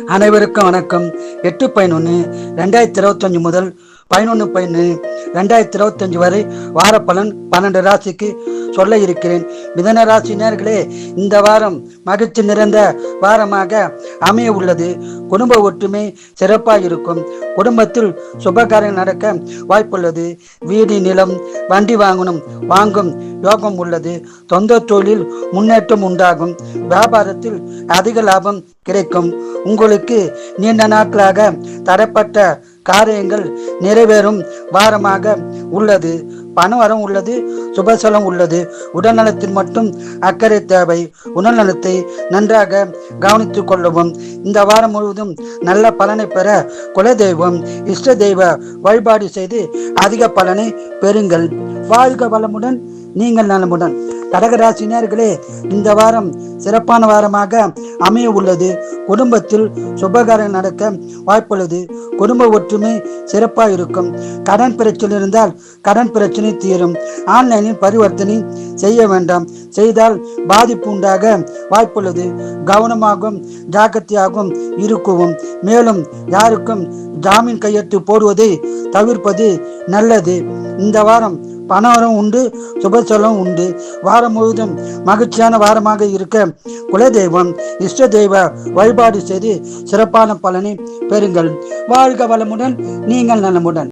அனைவருக்கும் வணக்கம். 8/11/2025 முதல் 11/11/2025 வரை வார பலன் 12 ராசிக்கு சொல்ல இருக்கிறேன். மிதன ராசி நேயர்களே, இந்த வாரம் மகிழ்ச்சி நிறைந்த வாரமாக அமைய உள்ளது. குடும்ப ஒற்றுமை சிறப்பாக இருக்கும். குடும்பத்தில் சுபகாரியம் நடக்க வாய்ப்புள்ளது. வீடு, நிலம், வண்டி வாங்கும் யோகம் உள்ளது. சொந்த தொழில் முன்னேற்றம் உண்டாகும். வியாபாரத்தில் அதிக லாபம் கிடைக்கும். உங்களுக்கு நீண்ட நாட்களாக தடைப்பட்ட காரியங்கள் நிறைவேறும் வாரமாக உள்ளது. பணவரம் உள்ளது. சுபசலம் உள்ளது. உடல்நலத்தில் மட்டும் அக்கறை தேவை. உடல்நலத்தை நன்றாக கவனித்துக் கொள்ளவும். இந்த வாரம் முழுவதும் நல்ல பலனை பெற குலதெய்வம், இஷ்ட தெய்வ வழிபாடு செய்து அதிக பலனை பெறுங்கள். வாழ்க வளமுடன், நீங்கள் நலமுடன். கடகராசினியர்களே, இந்த வாரம் சிறப்பான வாரமாக அமைய உள்ளது. குடும்பத்தில் சுபகாரியம் நடக்க வாய்ப்புள்ளது. குடும்ப ஒற்றுமை சிறப்பாக இருக்கும். கடன் பிரச்சனை இருந்தால் கடன் பிரச்சனை தீரும். ஆன்லைனில் பரிவர்த்தனை செய்ய வேண்டாம். செய்தால் பாதிப்பு உண்டாக வாய்ப்புள்ளது. கவனமாகவும் ஜாக்கிரதையாகவும் இருக்கவும். மேலும் யாருக்கும் ஜாமீன் கையெழுத்து போடுவதை தவிர்ப்பது நல்லது. இந்த வாரம் பணவரம் உண்டு. சுபசலம் உண்டு. வாரம் முழுவதும் மகிழ்ச்சியான வாரமாக இருக்க குலதெய்வம், இஷ்ட தெய்வ வழிபாடு செய்து சிறப்பான பலனை பெறுங்கள். வாழ்க வளமுடன், நீங்கள் நலமுடன்.